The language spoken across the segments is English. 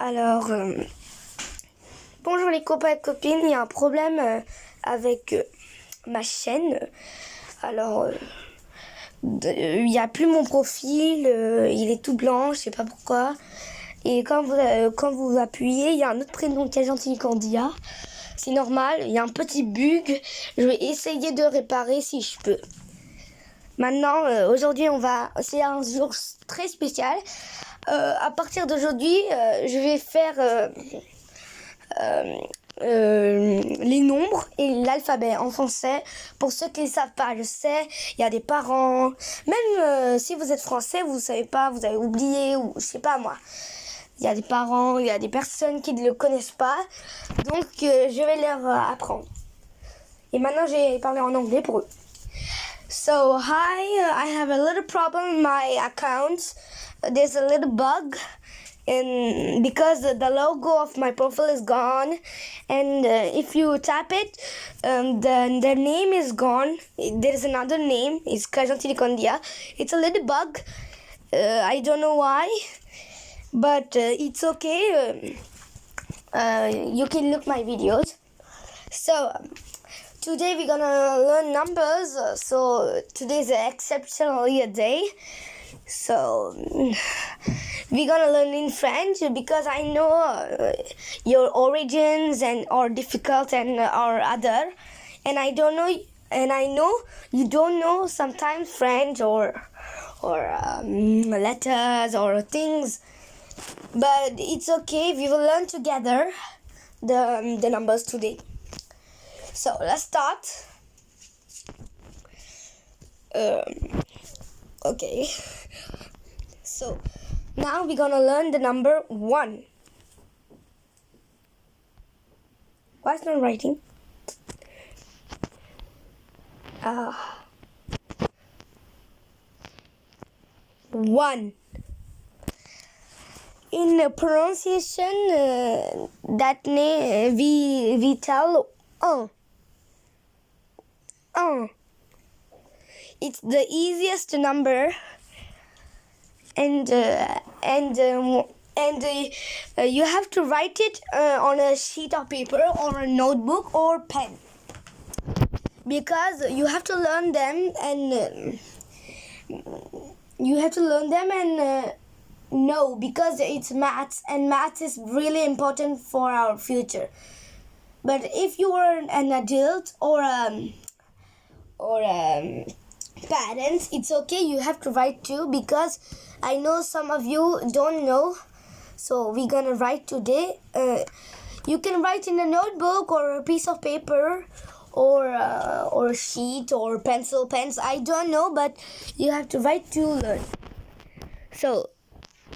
Alors, bonjour les copains et copines, il y a un problème avec ma chaîne. Alors, il n'y a plus mon profil, il est tout blanc, je sais pas pourquoi. Et quand vous appuyez, il y a un autre prénom qui est Gentil Candia. C'est normal, il y a un petit bug. Je vais essayer de réparer si je peux. Maintenant, aujourd'hui, c'est un jour très spécial. À partir d'aujourd'hui, je vais faire les nombres et l'alphabet en français. Pour ceux qui ne savent pas, je sais, il y a des parents, même si vous êtes français, vous ne savez pas, vous avez oublié, ou je sais pas moi. Il y a des parents, il y a des personnes qui ne le connaissent pas. Donc, je vais leur apprendre. Et maintenant, j'ai parlé en anglais pour eux. So, hi, I have a little problem in my account. There's a little bug because the logo of my profile is gone, and if you tap it, the name is gone. There is another name, it's Kajantili Kondia. It's a little bug. I don't know why, but it's okay. You can look my videos. So, today we're gonna learn numbers. So today is exceptionally a day. So we're gonna learn in French because I know your origins and are difficult and are other, and I know you don't know sometimes French or letters or things, but it's okay. We will learn together the numbers today. So let's start. Okay. So now we're gonna learn the number 1. Why is not writing? 1. In the pronunciation, that name we tell it's the easiest number, and you have to write it on a sheet of paper or a notebook or pen, because you have to learn them and know, because it's maths, and maths is really important for our future. But if you are an adult or parents, it's okay, you have to write too, because I know some of you don't know. So we're gonna write today. You can write in a notebook or a piece of paper or a sheet or pencil, pens, I don't know, but you have to write to learn. So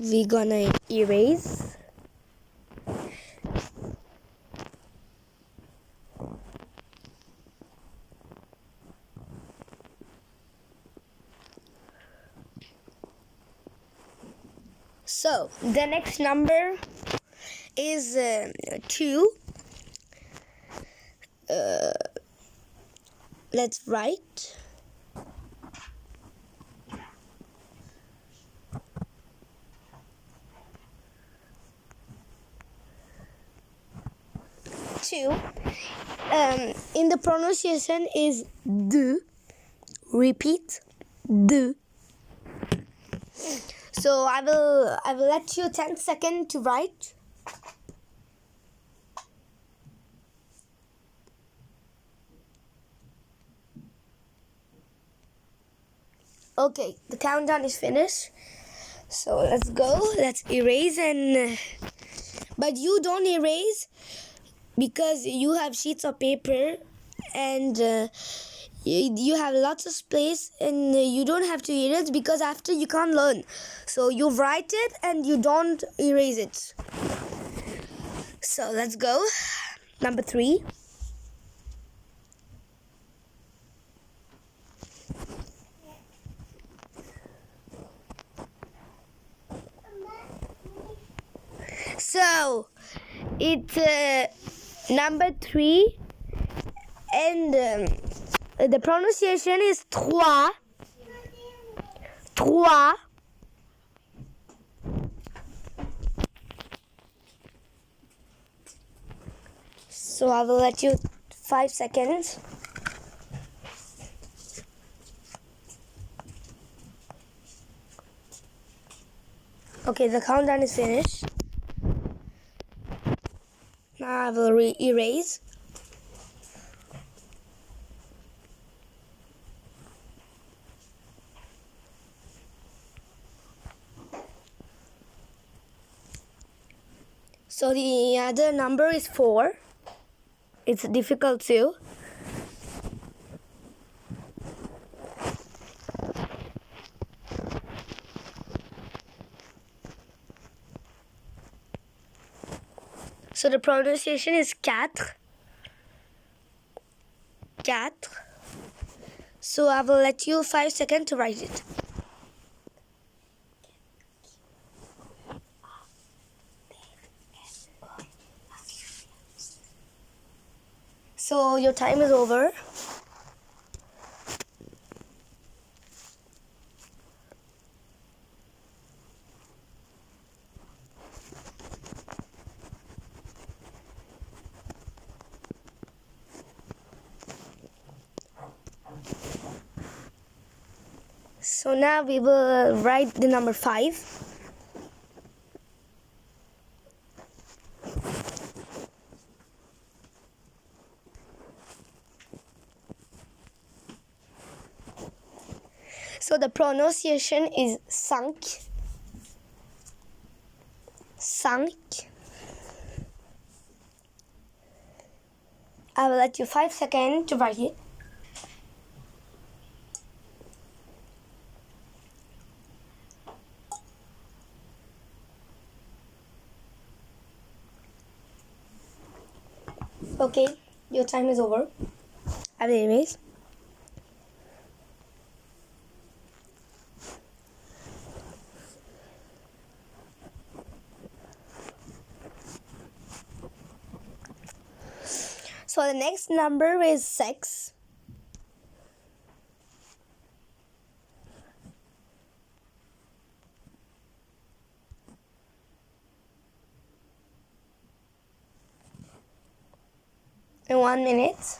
we're gonna erase. So the next number is 2. Let's write. Two. In the pronunciation is deux. Repeat, deux. So I will let you 10 seconds to write. Okay, the countdown is finished. So let's go. Let's erase, but you don't erase because you have sheets of paper and you have lots of space, and you don't have to erase because after you can't learn. So you write it and you don't erase it. So let's go. Number 3. So it's number 3, and the pronunciation is trois. Trois. So I will let you 5 seconds. Okay, the countdown is finished. Now I will erase. So the other number is 4. It's difficult too. So the pronunciation is 4. 4. So I will let you 5 seconds to write it. So your time is over. So now we will write the number 5. So the pronunciation is 5. 5. I will let you 5 seconds to write it. Okay, your time is over. I will erase. So the next number is 6. In 1 minute.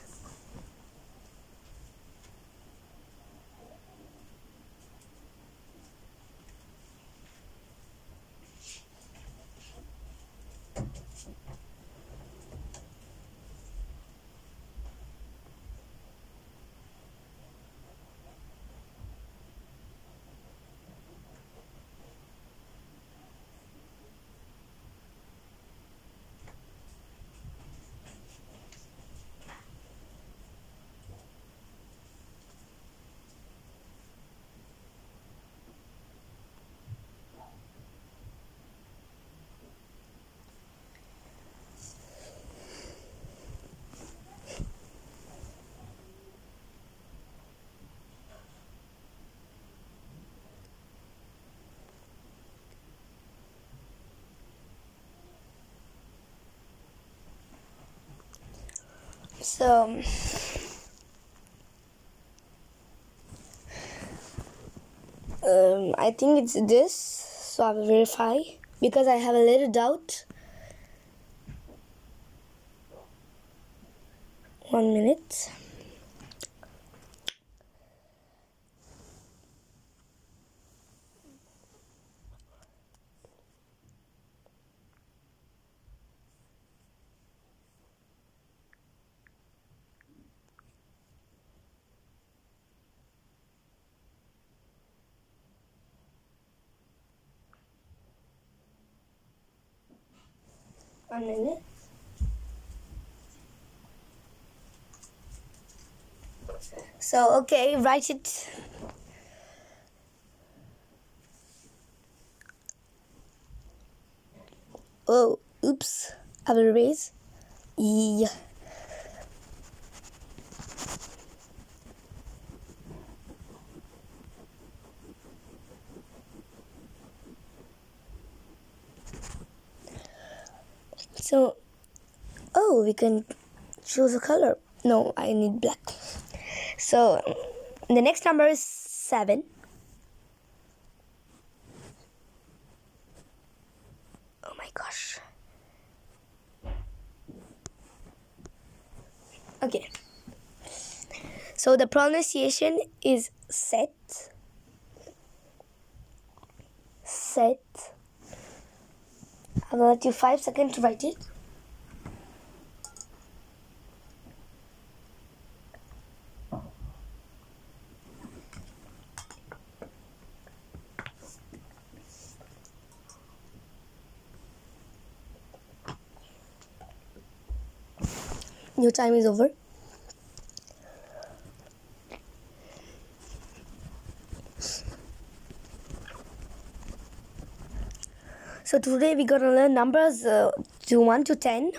So I think it's this. So I will verify because I have a little doubt. 1 minute. One minute. So okay, write it. Oh, oops. I will erase. Yeah. So, oh, we can choose a color. No, I need black. So, the next number is 7. Oh my gosh. Okay. So the pronunciation is set. Set. I will let you 5 seconds to write it. Your time is over. So today we're gonna learn numbers to 1 to 10.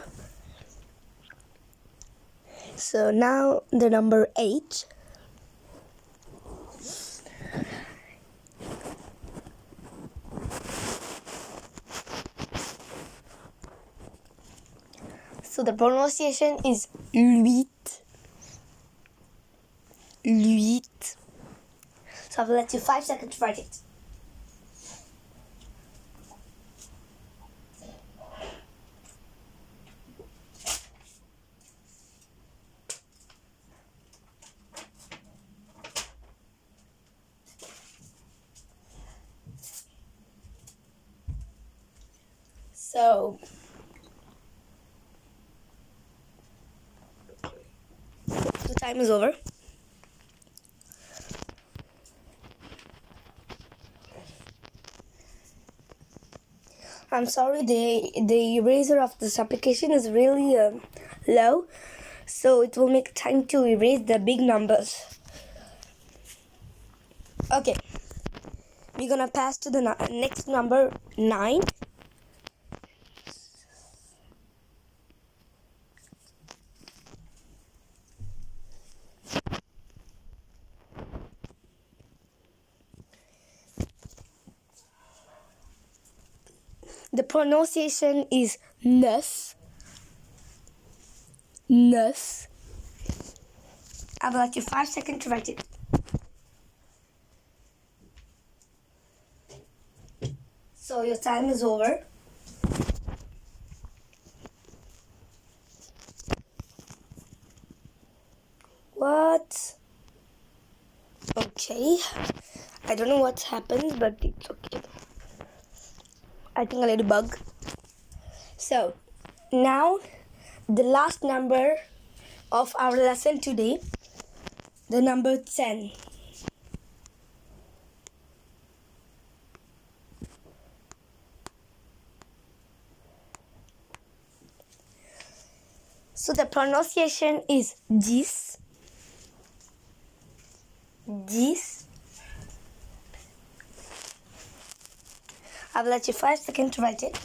So now the number 8. So the pronunciation is huit. Huit. So I will let you 5 seconds to write it. So the time is over. I'm sorry, the eraser of this application is really low, so it will make time to erase the big numbers. Okay, we're gonna pass to the next number 9. The pronunciation is neuf. Neuf. I will let you 5 seconds to write it. So your time is over. What? Okay. I don't know what's happened, but it's okay. I think a little bug. So now the last number of our lesson today, the number 10. So the pronunciation is dix. Dix. I will let you 5 seconds to write it.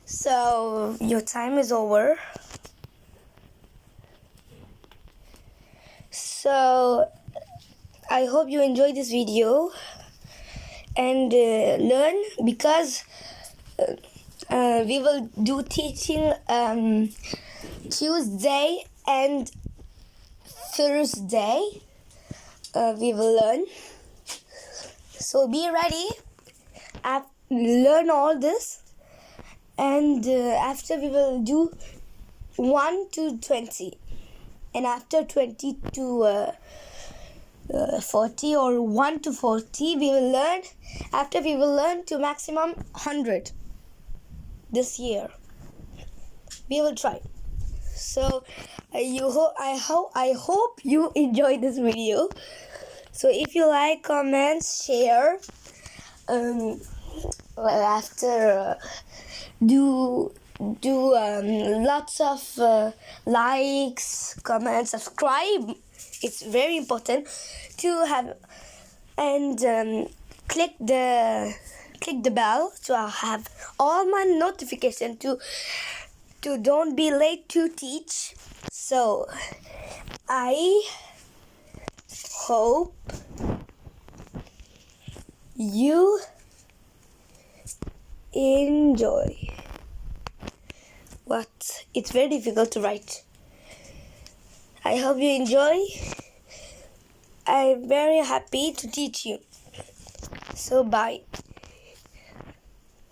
So your time is over. So I hope you enjoyed this video and learn, because we will do teaching Tuesday and Thursday. We will learn. So be ready. Learn all this, and after we will do 1 to 20, and after 20 to 40 or 1 to 40 we will learn. After we will learn to maximum 100 this year. We will try. So I hope you enjoyed this video. So if you like, comments, share. After do lots of likes, comments, subscribe. It's very important to have, and click the bell to have all my notification to don't be late to teach. So I hope you enjoy. What? It's very difficult to write. I hope you enjoy. I'm very happy to teach you. So bye.